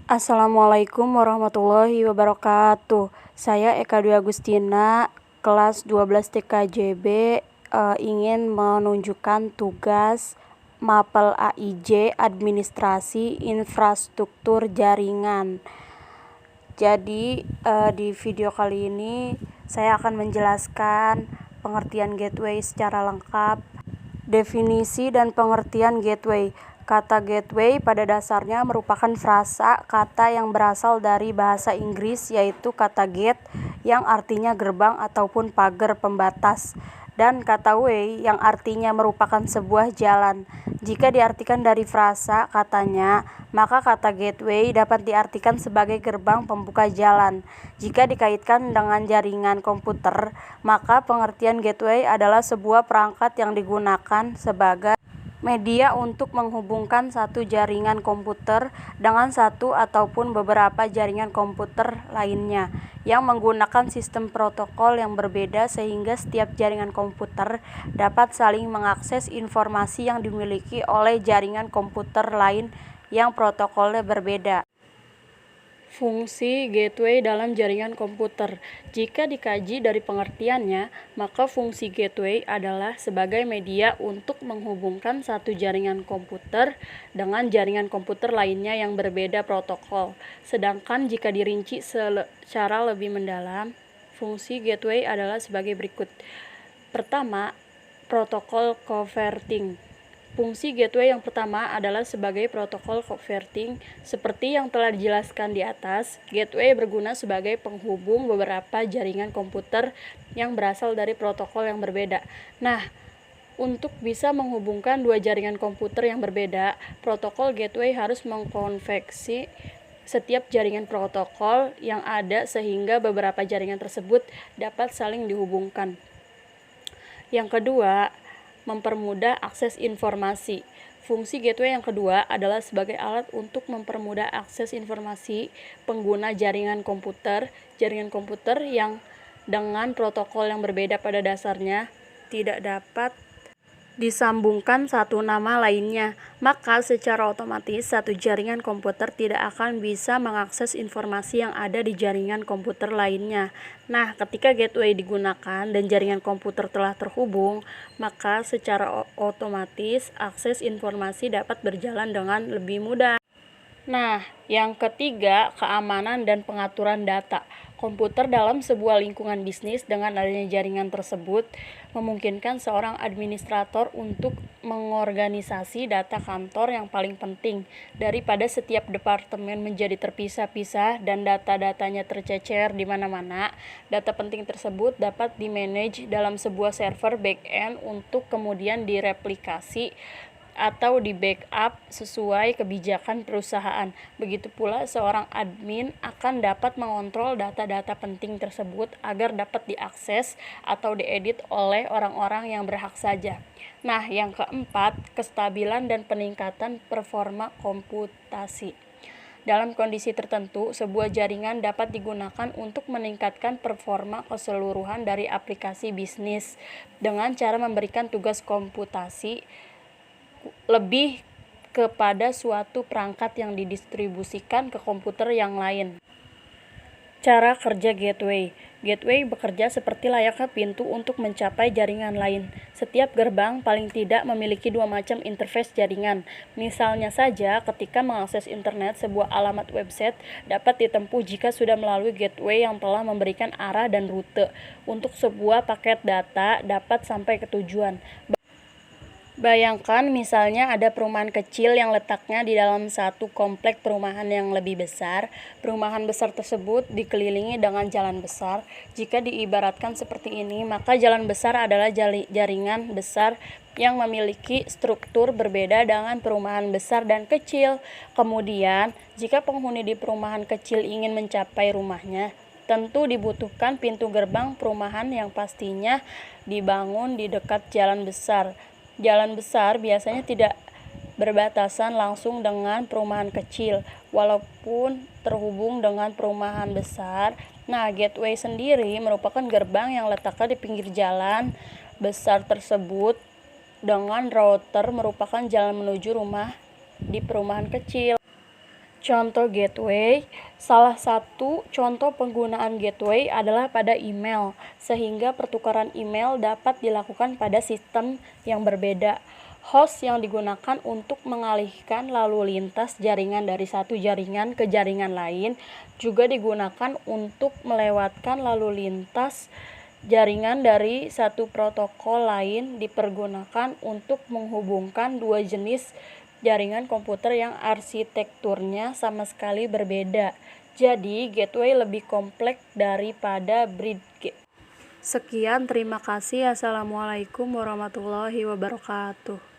Assalamualaikum warahmatullahi wabarakatuh. Saya Eka Dwi Agustina, kelas 12 TKJB, ingin menunjukkan tugas Mapel AIJ Administrasi Infrastruktur Jaringan. Jadi di video kali ini saya akan menjelaskan pengertian gateway secara lengkap, definisi dan pengertian gateway. Kata gateway pada dasarnya merupakan frasa kata yang berasal dari bahasa Inggris, yaitu kata gate yang artinya gerbang ataupun pagar pembatas, dan kata way yang artinya merupakan sebuah jalan. Jika diartikan dari frasa katanya, maka kata gateway dapat diartikan sebagai gerbang pembuka jalan. Jika dikaitkan dengan jaringan komputer, maka pengertian gateway adalah sebuah perangkat yang digunakan sebagai media untuk menghubungkan satu jaringan komputer dengan satu ataupun beberapa jaringan komputer lainnya yang menggunakan sistem protokol yang berbeda, sehingga setiap jaringan komputer dapat saling mengakses informasi yang dimiliki oleh jaringan komputer lain yang protokolnya berbeda. Fungsi gateway dalam jaringan komputer. Jika dikaji dari pengertiannya, maka fungsi gateway adalah sebagai media untuk menghubungkan satu jaringan komputer dengan jaringan komputer lainnya yang berbeda protokol. Sedangkan jika dirinci secara lebih mendalam, fungsi gateway adalah sebagai berikut. Pertama, protokol converting. Fungsi gateway yang pertama adalah sebagai protokol converting. Seperti yang telah dijelaskan di atas, gateway berguna sebagai penghubung beberapa jaringan komputer yang berasal dari protokol yang berbeda. Nah, untuk bisa menghubungkan dua jaringan komputer yang berbeda, protokol gateway harus mengkonveksi setiap jaringan protokol yang ada sehingga beberapa jaringan tersebut dapat saling dihubungkan. Yang kedua, mempermudah akses informasi. Fungsi gateway yang kedua adalah sebagai alat untuk mempermudah akses informasi pengguna jaringan komputer yang dengan protokol yang berbeda pada dasarnya tidak dapat disambungkan satu nama lainnya, maka secara otomatis satu jaringan komputer tidak akan bisa mengakses informasi yang ada di jaringan komputer lainnya. Nah, ketika gateway digunakan dan jaringan komputer telah terhubung, maka secara otomatis akses informasi dapat berjalan dengan lebih mudah. Nah, yang ketiga, keamanan dan pengaturan data. Komputer dalam sebuah lingkungan bisnis dengan adanya jaringan tersebut memungkinkan seorang administrator untuk mengorganisasi data kantor yang paling penting. Daripada setiap departemen menjadi terpisah-pisah dan data-datanya tercecer di mana-mana, data penting tersebut dapat dimanage dalam sebuah server back-end untuk kemudian direplikasi atau di backup sesuai kebijakan perusahaan. Begitu pula seorang admin akan dapat mengontrol data-data penting tersebut agar dapat diakses atau diedit oleh orang-orang yang berhak saja. Nah, yang keempat, kestabilan dan peningkatan performa komputasi. Dalam kondisi tertentu, sebuah jaringan dapat digunakan untuk meningkatkan performa keseluruhan dari aplikasi bisnis dengan cara memberikan tugas komputasi lebih kepada suatu perangkat yang didistribusikan ke komputer yang lain. Cara kerja gateway. Gateway bekerja seperti layaknya pintu untuk mencapai jaringan lain. Setiap gerbang paling tidak memiliki dua macam interface jaringan. Misalnya saja, ketika mengakses internet, sebuah alamat website dapat ditempuh jika sudah melalui gateway yang telah memberikan arah dan rute untuk sebuah paket data dapat sampai ke tujuan. Bayangkan misalnya ada perumahan kecil yang letaknya di dalam satu komplek perumahan yang lebih besar. Perumahan besar tersebut dikelilingi dengan jalan besar. Jika diibaratkan seperti ini, maka jalan besar adalah jaringan besar yang memiliki struktur berbeda dengan perumahan besar dan kecil. Kemudian, jika penghuni di perumahan kecil ingin mencapai rumahnya, tentu dibutuhkan pintu gerbang perumahan yang pastinya dibangun di dekat jalan besar. Jalan besar biasanya tidak berbatasan langsung dengan perumahan kecil, walaupun terhubung dengan perumahan besar. Nah, gateway sendiri merupakan gerbang yang letaknya di pinggir jalan besar tersebut, dengan router merupakan jalan menuju rumah di perumahan kecil. Contoh gateway, salah satu contoh penggunaan gateway adalah pada email, sehingga pertukaran email dapat dilakukan pada sistem yang berbeda. Host yang digunakan untuk mengalihkan lalu lintas jaringan dari satu jaringan ke jaringan lain juga digunakan untuk melewatkan lalu lintas jaringan dari satu protokol lain dipergunakan untuk menghubungkan dua jenis jaringan komputer yang arsitekturnya sama sekali berbeda. Jadi, gateway lebih kompleks daripada bridge. Sekian, terima kasih. Assalamualaikum warahmatullahi wabarakatuh.